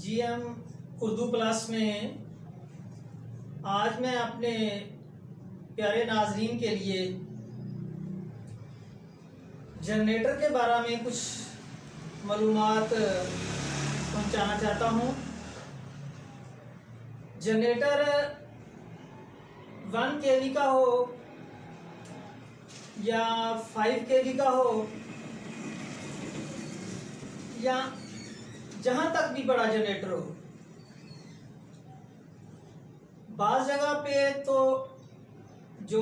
GM Urdu class में आज मैं अपने प्यारे नाजरीन के लिए जनरेटर के बारे में कुछ मालूमात पहुंचाना चाहता हूं। जनरेटर 1 kV का हो या 5 kV का हो या जहां तक भी बड़ा जनरेटर हो, बाज़ जगह पे तो जो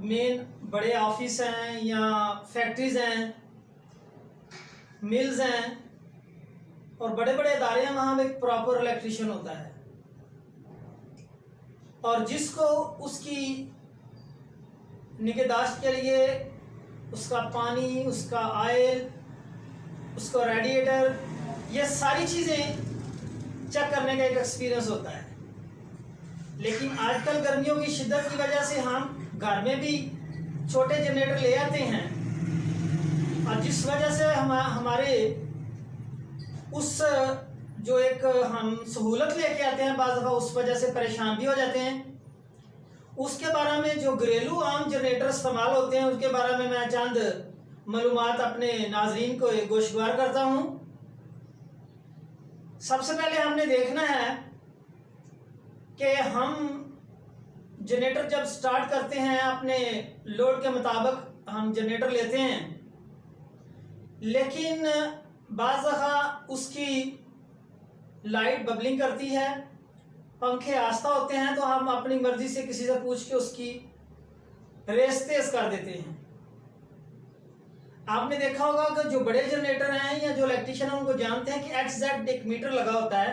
मेन बड़े ऑफिस हैं या फैक्ट्रीज हैं, मिल्स हैं और बड़े बड़े इदारे हैं, वहाँ एक प्रॉपर इलेक्ट्रिशियन होता है और जिसको उसकी निगहदाश्त के लिए उसका पानी, उसका ऑयल, उसका रेडिएटर, ये सारी चीज़ें चेक करने का एक एक्सपीरियंस होता है। लेकिन आजकल गर्मियों की शिद्दत की वजह से हम घर में भी छोटे जनरेटर ले आते हैं और जिस वजह से हमारे उस जो एक हम सहूलत लेके आते हैं, बाज़ दफ़ा उस वजह से परेशान भी हो जाते हैं। उसके बारे में जो घरेलू आम जनरेटर इस्तेमाल होते हैं उसके बारे में मैं चंद मालूमात अपने नाजरीन को गोशगवार करता हूँ। सबसे पहले हमने देखना है कि हम जनरेटर जब स्टार्ट करते हैं अपने लोड के मुताबिक हम जनरेटर लेते हैं, लेकिन बाज़ दफ़ा उसकी लाइट बबलिंग करती है, पंखे आस्था होते हैं, तो हम अपनी मर्जी से किसी से पूछ के उसकी रेस तेज कर देते हैं। आपने देखा होगा कि जो बड़े जनरेटर हैं या जो इलेक्ट्रिशियन हैं उनको जानते हैं कि एक्सैक्ट एक मीटर लगा होता है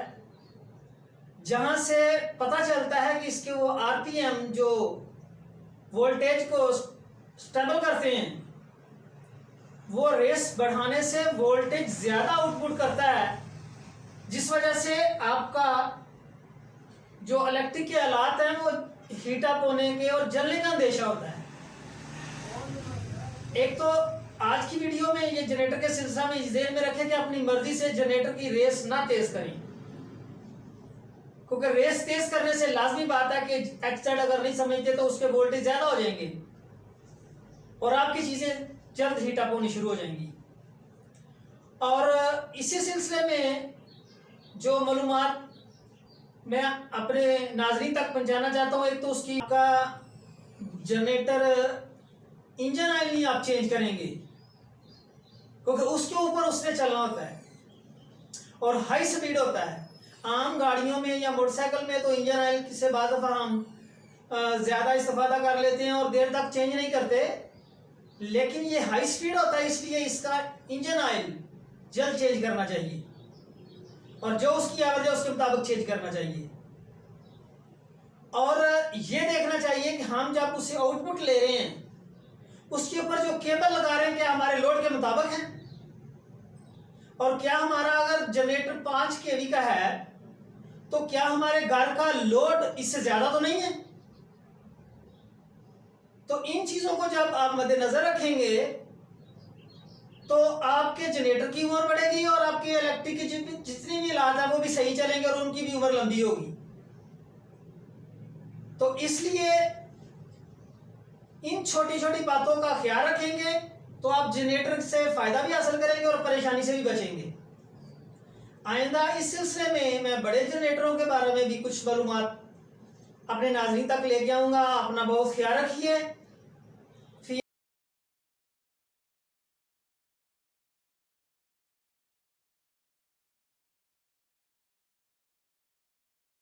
जहां से पता चलता है कि इसके वो आरपीएम जो वोल्टेज को स्टेबल करते हैं, वो रेस बढ़ाने से वोल्टेज ज़्यादा आउटपुट करता है, जिस वजह से आपका जो इलेक्ट्रिक के आलात हैं वो हीट अप होने के और जलने का अंदेशा होता है। एक तो आज की वीडियो में ये जनरेटर के सिलसिले में इस ध्यान में रखें कि अपनी मर्जी से जनरेटर की रेस ना तेज करें, क्योंकि रेस तेज करने से लाजमी बात है कि एक्साइड अगर नहीं समझते तो उसके वोल्टेज ज्यादा हो जाएंगे और आपकी चीजें जल्द हीट अप होनी शुरू हो जाएंगी। और इसी सिलसिले में जो मालूमात मैं अपने नाजरीन तक पहुंचाना चाहता हूँ, एक तो उसकी का जनरेटर इंजन ऑयल नहीं आप चेंज करेंगे क्योंकि उसके ऊपर उसने चलना होता है और हाई स्पीड होता है। आम गाड़ियों में या मोटरसाइकिल में तो इंजन ऑयल से बाद दफ़ा हम ज़्यादा इस्तेफादा कर लेते हैं और देर तक चेंज नहीं करते, लेकिन ये हाई स्पीड होता है इसलिए इसका इंजन ऑयल जल्द चेंज करना चाहिए और जो उसकी आवाज़ है उसके मुताबिक चेंज करना चाहिए। और ये देखना चाहिए कि हम जब उसे आउटपुट ले रहे हैं उसके ऊपर जो केबल लगा रहे हैं क्या हमारे लोड के मुताबिक है, और क्या हमारा अगर जनरेटर 5 kV का है तो क्या हमारे घर का लोड इससे ज्यादा तो नहीं है। तो इन चीजों को जब आप मद्देनजर रखेंगे तो आपके जनरेटर की उम्र बढ़ेगी और आपके इलेक्ट्रिक की जितनी भी आलात है वो भी सही चलेंगे और उनकी भी उम्र लंबी होगी। तो इसलिए इन छोटी छोटी बातों का ख्याल रखेंगे तो आप जनरेटर से फायदा भी हासिल करेंगे और परेशानी से भी बचेंगे। आइंदा इस सिलसिले में मैं बड़े जनरेटरों के बारे में भी कुछ मालूमात अपने नाज़रीन तक लेके आऊँगा। अपना बहुत ख्याल रखिए।